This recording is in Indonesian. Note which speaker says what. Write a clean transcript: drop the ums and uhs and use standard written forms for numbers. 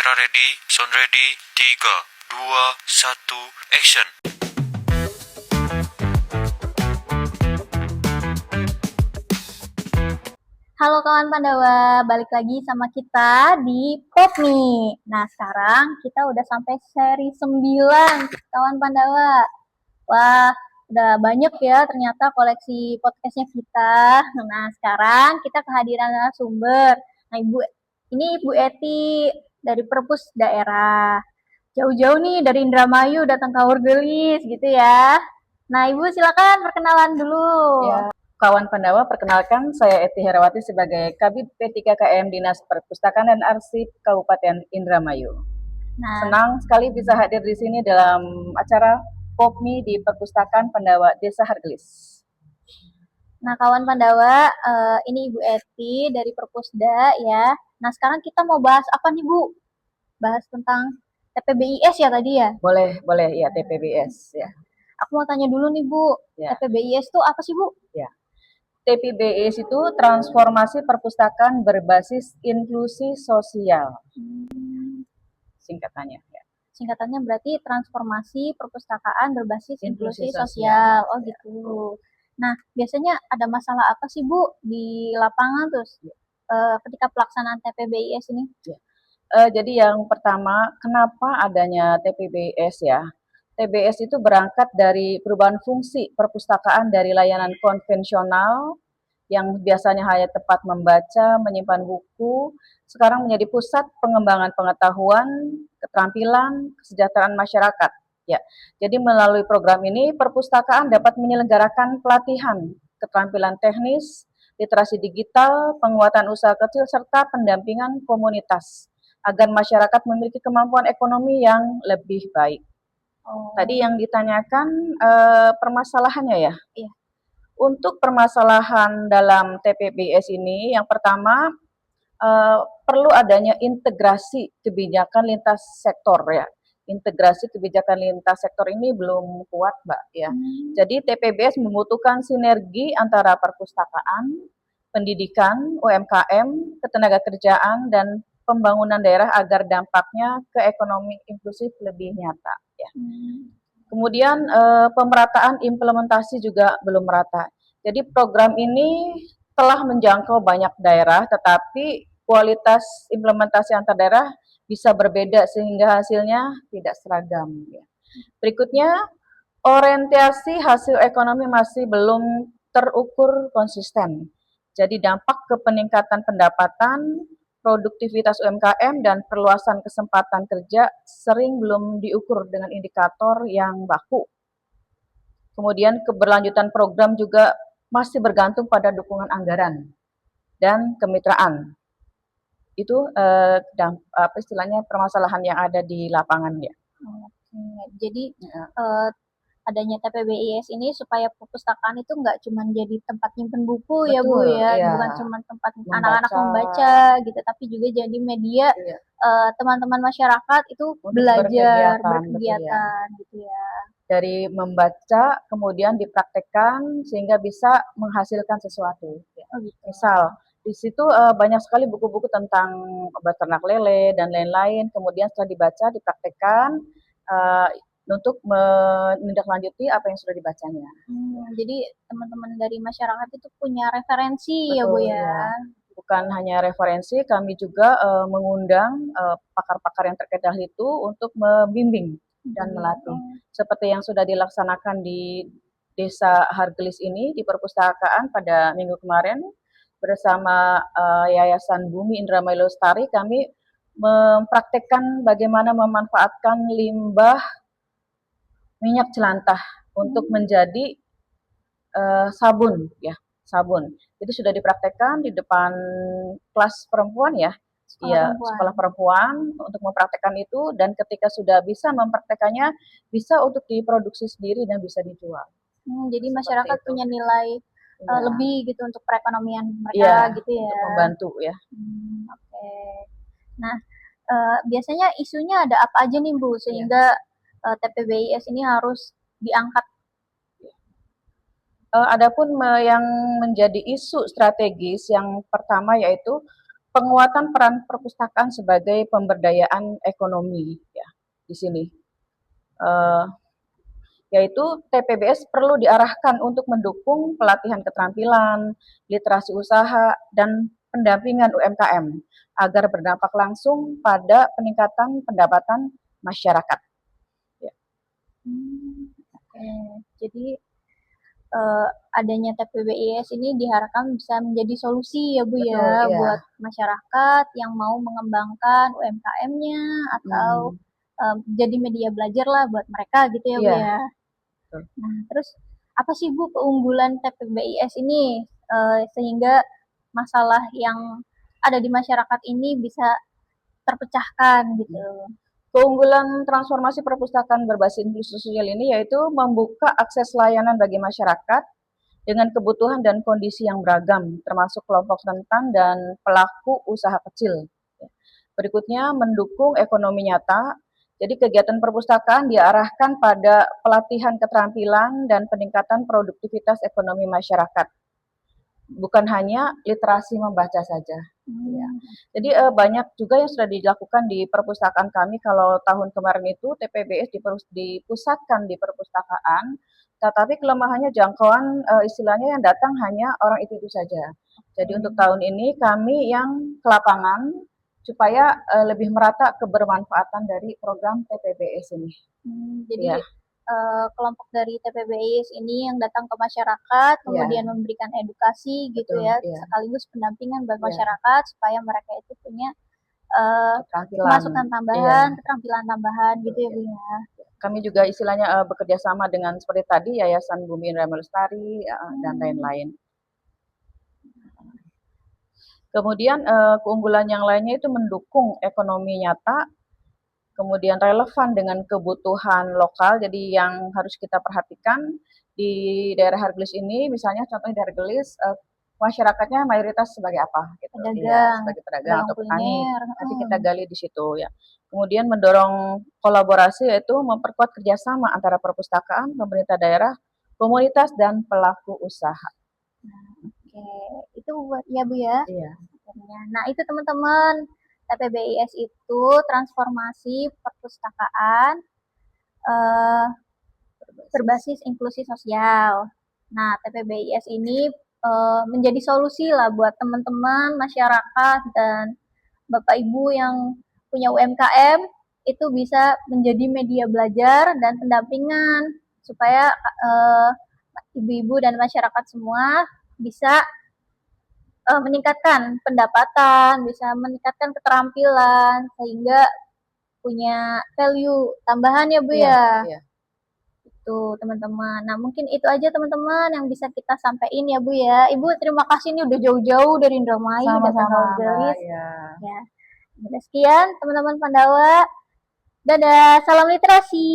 Speaker 1: Kamera ready, sound ready, 3, 2, 1, action.
Speaker 2: Halo kawan Pandawa, balik lagi sama kita di Popmi. Nah sekarang kita udah sampai seri 9 kawan Pandawa. Wah, udah banyak ya ternyata koleksi podcastnya kita. Nah sekarang kita kehadiran narasumber. Nah ini Ibu Eti dari Perpus Daerah. Jauh-jauh nih dari Indramayu datang ke Urgelis gitu ya. Nah Ibu silakan perkenalan dulu.
Speaker 3: Ya, kawan Pandawa, perkenalkan saya Eti Herawati sebagai Kabid P3KM Dinas Perpustakaan dan Arsip Kabupaten Indramayu.
Speaker 2: Nah,
Speaker 3: Senang sekali bisa hadir di sini dalam acara Popmi di Perpustakaan Pandawa Desa Hargelis.
Speaker 2: Nah, kawan Pandawa, ini Ibu Eti dari Perpusda ya. Nah, sekarang kita mau bahas apa nih, Bu? Bahas tentang TPBIS ya tadi ya?
Speaker 3: Boleh ya, TPBS ya.
Speaker 2: Aku mau tanya dulu nih, Bu.
Speaker 3: Ya.
Speaker 2: TPBIS itu apa sih, Bu?
Speaker 3: Ya. TPBS itu transformasi perpustakaan berbasis inklusi sosial. Singkatannya ya.
Speaker 2: Singkatannya berarti transformasi perpustakaan berbasis inklusi
Speaker 3: Inklusi
Speaker 2: sosial.
Speaker 3: sosial.
Speaker 2: Oh gitu. Nah, biasanya ada masalah apa sih, Bu, di lapangan terus ketika pelaksanaan TPBIS ini?
Speaker 3: Ya. Jadi yang pertama, kenapa adanya TPBS ya? TBS itu berangkat dari perubahan fungsi perpustakaan dari layanan konvensional yang biasanya hanya tempat membaca, menyimpan buku, sekarang menjadi pusat pengembangan pengetahuan, keterampilan, kesejahteraan masyarakat. Ya, jadi melalui program ini perpustakaan dapat menyelenggarakan pelatihan, keterampilan teknis, literasi digital, penguatan usaha kecil serta pendampingan komunitas agar masyarakat memiliki kemampuan ekonomi yang lebih baik. Tadi yang ditanyakan permasalahannya ya.
Speaker 2: Iya.
Speaker 3: Untuk permasalahan dalam TPBS ini, yang pertama perlu adanya integrasi kebijakan lintas sektor ya. Integrasi kebijakan lintas sektor ini belum kuat, Mbak ya. Jadi TPBS membutuhkan sinergi antara perpustakaan, pendidikan, UMKM, ketenagakerjaan dan pembangunan daerah agar dampaknya ke ekonomi inklusif lebih nyata ya. Kemudian pemerataan implementasi juga belum merata. Jadi program ini telah menjangkau banyak daerah, tetapi kualitas implementasi antar daerah bisa berbeda sehingga hasilnya tidak seragam. Ya. Berikutnya, orientasi hasil ekonomi masih belum terukur konsisten. Jadi dampak ke peningkatan pendapatan, produktivitas UMKM, dan perluasan kesempatan kerja sering belum diukur dengan indikator yang baku. Kemudian keberlanjutan program juga masih bergantung pada dukungan anggaran dan kemitraan. Itu apa istilahnya permasalahan yang ada di lapangan ya.
Speaker 2: Jadi adanya TPBIS ini supaya perpustakaan itu nggak cuma jadi tempat nyimpen buku. Betul, ya Bu ya, bukan cuma tempat anak-anak membaca gitu, tapi juga jadi media teman-teman masyarakat itu untuk belajar, berkegiatan gitu ya.
Speaker 3: Dari membaca kemudian dipraktekkan sehingga bisa menghasilkan sesuatu. Ya.
Speaker 2: Oh, gitu.
Speaker 3: Misal di situ banyak sekali buku-buku tentang beternak lele dan lain-lain. Kemudian setelah dibaca, dipraktekkan untuk menindaklanjuti apa yang sudah dibacanya.
Speaker 2: Jadi teman-teman dari masyarakat itu punya referensi. Betul, ya Bu ya.
Speaker 3: Bukan hanya referensi, kami juga mengundang pakar-pakar yang terkait hal itu untuk membimbing dan melatih. Seperti yang sudah dilaksanakan di Desa Hargelis ini di perpustakaan pada minggu kemarin bersama Yayasan Bumi Indramayu Lestari, kami mempraktekkan bagaimana memanfaatkan limbah minyak jelantah untuk menjadi sabun ya, sabun. Itu sudah dipraktekkan di depan kelas perempuan ya. Sekolah perempuan untuk mempraktekkan itu, dan ketika sudah bisa mempraktekannya, bisa untuk diproduksi sendiri dan bisa dijual.
Speaker 2: Jadi masyarakat punya nilai lebih gitu untuk perekonomian mereka gitu ya.
Speaker 3: Untuk membantu ya.
Speaker 2: Oke. Nah, biasanya isunya ada apa aja nih Bu sehingga TPBIS ini harus diangkat?
Speaker 3: Adapun yang menjadi isu strategis yang pertama yaitu penguatan peran perpustakaan sebagai pemberdayaan ekonomi ya di sini. Yaitu TPBS perlu diarahkan untuk mendukung pelatihan keterampilan, literasi usaha, dan pendampingan UMKM agar berdampak langsung pada peningkatan pendapatan masyarakat. Ya.
Speaker 2: Oke. Jadi adanya TPBIS ini diharapkan bisa menjadi solusi ya Bu
Speaker 3: Betul,
Speaker 2: ya
Speaker 3: iya.
Speaker 2: buat masyarakat yang mau mengembangkan UMKM-nya atau jadi media belajar lah buat mereka gitu ya Bu
Speaker 3: Iya.
Speaker 2: ya.
Speaker 3: Betul.
Speaker 2: Nah, terus apa sih Bu keunggulan TPBIS ini sehingga masalah yang ada di masyarakat ini bisa terpecahkan gitu?
Speaker 3: Keunggulan transformasi perpustakaan berbasis inklusi sosial ini yaitu membuka akses layanan bagi masyarakat dengan kebutuhan dan kondisi yang beragam, termasuk kelompok rentan dan pelaku usaha kecil. Berikutnya, mendukung ekonomi nyata. Jadi kegiatan perpustakaan diarahkan pada pelatihan keterampilan dan peningkatan produktivitas ekonomi masyarakat. Bukan hanya literasi membaca saja. Ya. Jadi banyak juga yang sudah dilakukan di perpustakaan kami. Kalau tahun kemarin itu TPBS dipusatkan di perpustakaan, tetapi kelemahannya jangkauan istilahnya yang datang hanya orang itu saja. Jadi untuk tahun ini kami yang ke lapangan supaya lebih merata kebermanfaatan dari program TPBS ini.
Speaker 2: Jadi
Speaker 3: Ya.
Speaker 2: kelompok dari TPBIS ini yang datang ke masyarakat, kemudian memberikan edukasi gitu
Speaker 3: Betul,
Speaker 2: ya,
Speaker 3: iya.
Speaker 2: sekaligus pendampingan buat
Speaker 3: Iya.
Speaker 2: masyarakat supaya mereka itu punya
Speaker 3: Keterampilan.
Speaker 2: masukan tambahan,
Speaker 3: Iya.
Speaker 2: keterampilan tambahan gitu ya Bu ya.
Speaker 3: Kami juga istilahnya bekerja sama dengan seperti tadi Yayasan Bumi Indramayu Lestari dan lain-lain. Kemudian keunggulan yang lainnya itu mendukung ekonomi nyata, kemudian relevan dengan kebutuhan lokal. Jadi yang harus kita perhatikan di daerah Hargelis ini, misalnya contohnya di Hargelis, masyarakatnya mayoritas sebagai apa? Gitu.
Speaker 2: Pedagang,
Speaker 3: ya, sebagai pedagang atau petani.
Speaker 2: kuliner.
Speaker 3: Nanti kita gali di situ ya. Kemudian mendorong kolaborasi yaitu memperkuat kerjasama antara perpustakaan, pemerintah daerah, komunitas dan pelaku usaha.
Speaker 2: Oke, itu buat ya Bu ya.
Speaker 3: Iya.
Speaker 2: Nah itu teman-teman, TPBIS itu transformasi perpustakaan berbasis inklusi sosial. Nah TPBIS ini menjadi solusi lah buat teman-teman masyarakat dan Bapak Ibu yang punya UMKM itu bisa menjadi media belajar dan pendampingan supaya ibu-ibu dan masyarakat semua bisa meningkatkan pendapatan, bisa meningkatkan keterampilan sehingga punya value tambahan ya Bu ya.
Speaker 3: Iya.
Speaker 2: Itu teman-teman. Nah mungkin itu aja teman-teman yang bisa kita sampaikan ya Bu ya. Ibu terima kasih nih udah jauh-jauh dari Indramayu datang ke Hargelis. Ya. Sekian teman-teman Pandawa. Dadah, salam literasi.